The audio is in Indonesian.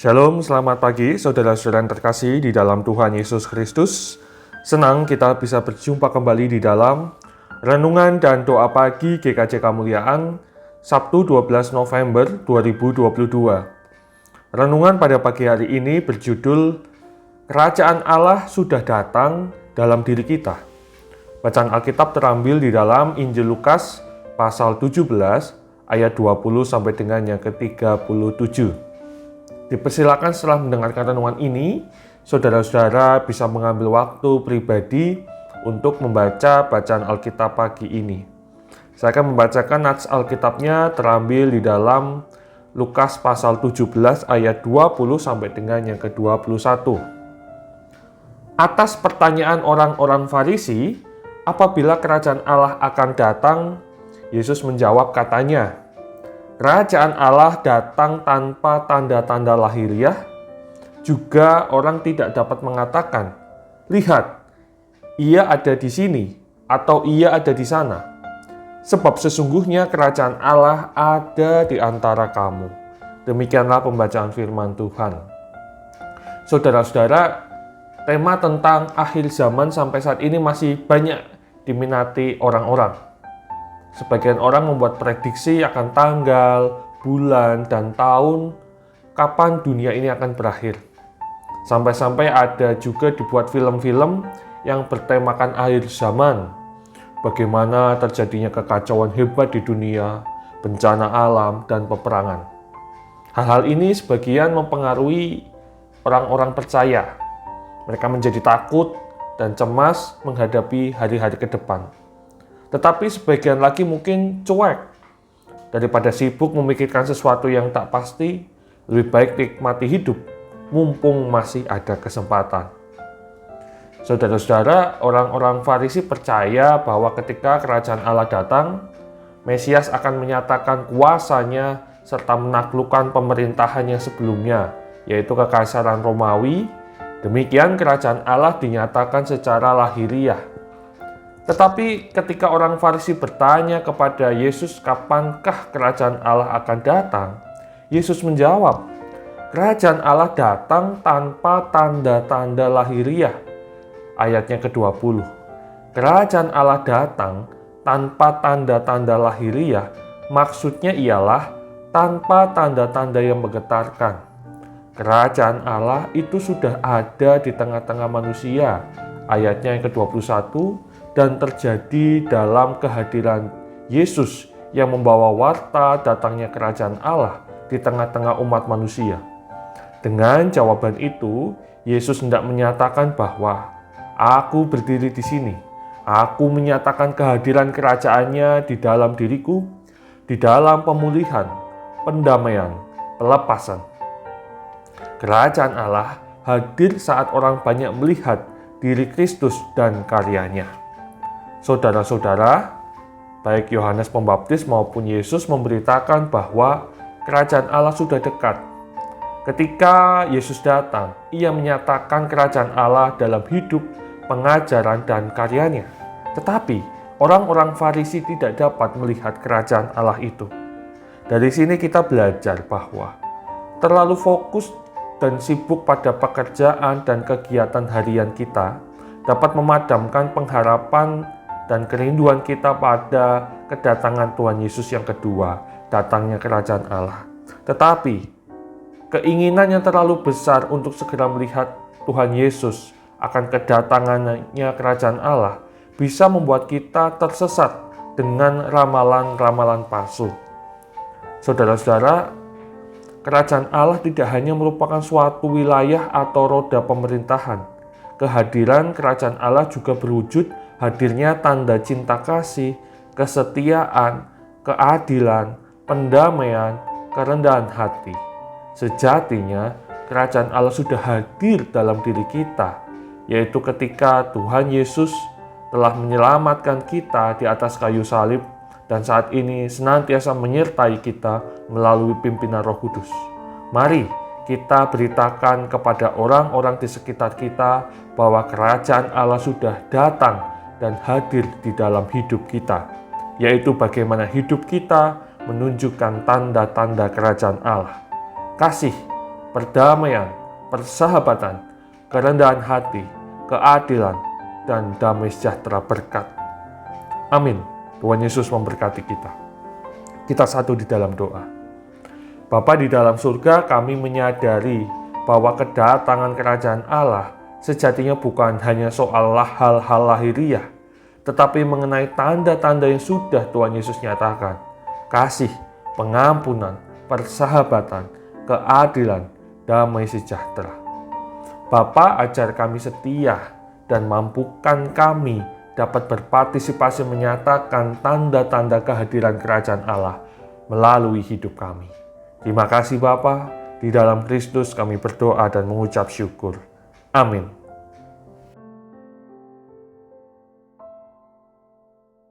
Shalom, selamat pagi saudara-saudara yang terkasih di dalam Tuhan Yesus Kristus. Senang kita bisa berjumpa kembali di dalam Renungan dan Doa Pagi GKJ Kemuliaan Sabtu 12 November 2022. Renungan pada pagi hari ini berjudul Kerajaan Allah sudah datang dalam diri kita. Bacaan Alkitab terambil di dalam Injil Lukas pasal 17 ayat 20 sampai dengan yang ke-37. Dipersilakan setelah mendengarkan renungan ini, saudara-saudara bisa mengambil waktu pribadi untuk membaca bacaan Alkitab pagi ini. Saya akan membacakan nats Alkitabnya terambil di dalam Lukas pasal 17 ayat 20 sampai dengan yang ke-21. Atas pertanyaan orang-orang Farisi, apabila kerajaan Allah akan datang, Yesus menjawab katanya, "Kerajaan Allah datang tanpa tanda-tanda lahiriah, juga orang tidak dapat mengatakan, 'Lihat, ia ada di sini,' atau 'ia ada di sana.' Sebab sesungguhnya kerajaan Allah ada di antara kamu." Demikianlah pembacaan firman Tuhan. Saudara-saudara, tema tentang akhir zaman sampai saat ini masih banyak diminati orang-orang. Sebagian orang membuat prediksi akan tanggal, bulan, dan tahun kapan dunia ini akan berakhir. Sampai-sampai ada juga dibuat film-film yang bertemakan akhir zaman. Bagaimana terjadinya kekacauan hebat di dunia, bencana alam, dan peperangan. Hal-hal ini sebagian mempengaruhi orang-orang percaya. Mereka menjadi takut dan cemas menghadapi hari-hari ke depan. Tetapi sebagian lagi mungkin cuek. Daripada sibuk memikirkan sesuatu yang tak pasti, lebih baik nikmati hidup, mumpung masih ada kesempatan. Saudara-saudara, orang-orang Farisi percaya bahwa ketika kerajaan Allah datang, Mesias akan menyatakan kuasanya serta menaklukkan pemerintahan yang sebelumnya, yaitu kekaisaran Romawi. Demikian kerajaan Allah dinyatakan secara lahiriah. Tetapi ketika orang Farisi bertanya kepada Yesus kapankah kerajaan Allah akan datang, Yesus menjawab, "Kerajaan Allah datang tanpa tanda-tanda lahiriah." Ayatnya ke-20. Kerajaan Allah datang tanpa tanda-tanda lahiriah, maksudnya ialah tanpa tanda-tanda yang menggetarkan. Kerajaan Allah itu sudah ada di tengah-tengah manusia. Ayatnya yang ke-21. Dan terjadi dalam kehadiran Yesus yang membawa warta datangnya kerajaan Allah di tengah-tengah umat manusia. Dengan jawaban itu, Yesus hendak menyatakan bahwa aku berdiri di sini. Aku menyatakan kehadiran kerajaannya di dalam diriku, di dalam pemulihan, pendamaian, pelepasan. Kerajaan Allah hadir saat orang banyak melihat diri Kristus dan karyanya. Saudara-saudara, baik Yohanes Pembaptis maupun Yesus memberitakan bahwa kerajaan Allah sudah dekat. Ketika Yesus datang, ia menyatakan kerajaan Allah dalam hidup, pengajaran, dan karyanya. Tetapi, orang-orang Farisi tidak dapat melihat kerajaan Allah itu. Dari sini kita belajar bahwa terlalu fokus dan sibuk pada pekerjaan dan kegiatan harian kita dapat memadamkan pengharapan dan kerinduan kita pada kedatangan Tuhan Yesus yang kedua, datangnya kerajaan Allah. Tetapi, keinginan yang terlalu besar untuk segera melihat Tuhan Yesus akan kedatangannya kerajaan Allah bisa membuat kita tersesat dengan ramalan-ramalan palsu. Saudara-saudara, kerajaan Allah tidak hanya merupakan suatu wilayah atau roda pemerintahan. Kehadiran kerajaan Allah juga berwujud hadirnya tanda cinta kasih, kesetiaan, keadilan, pendamaian, kerendahan hati. Sejatinya, kerajaan Allah sudah hadir dalam diri kita, yaitu ketika Tuhan Yesus telah menyelamatkan kita di atas kayu salib dan saat ini senantiasa menyertai kita melalui pimpinan Roh Kudus. Mari kita beritakan kepada orang-orang di sekitar kita bahwa kerajaan Allah sudah datang dan hadir di dalam hidup kita, yaitu bagaimana hidup kita menunjukkan tanda-tanda kerajaan Allah. Kasih, perdamaian, persahabatan, kerendahan hati, keadilan, dan damai sejahtera berkat. Amin. Tuhan Yesus memberkati kita. Kita satu di dalam doa. Bapa di dalam surga, kami menyadari bahwa kedatangan kerajaan Allah sejatinya bukan hanya soal hal-hal lahiriah, tetapi mengenai tanda-tanda yang sudah Tuhan Yesus nyatakan. Kasih, pengampunan, persahabatan, keadilan, damai sejahtera. Bapa, ajar kami setia dan mampukan kami dapat berpartisipasi menyatakan tanda-tanda kehadiran kerajaan Allah melalui hidup kami. Terima kasih Bapa, di dalam Kristus kami berdoa dan mengucap syukur. Amin.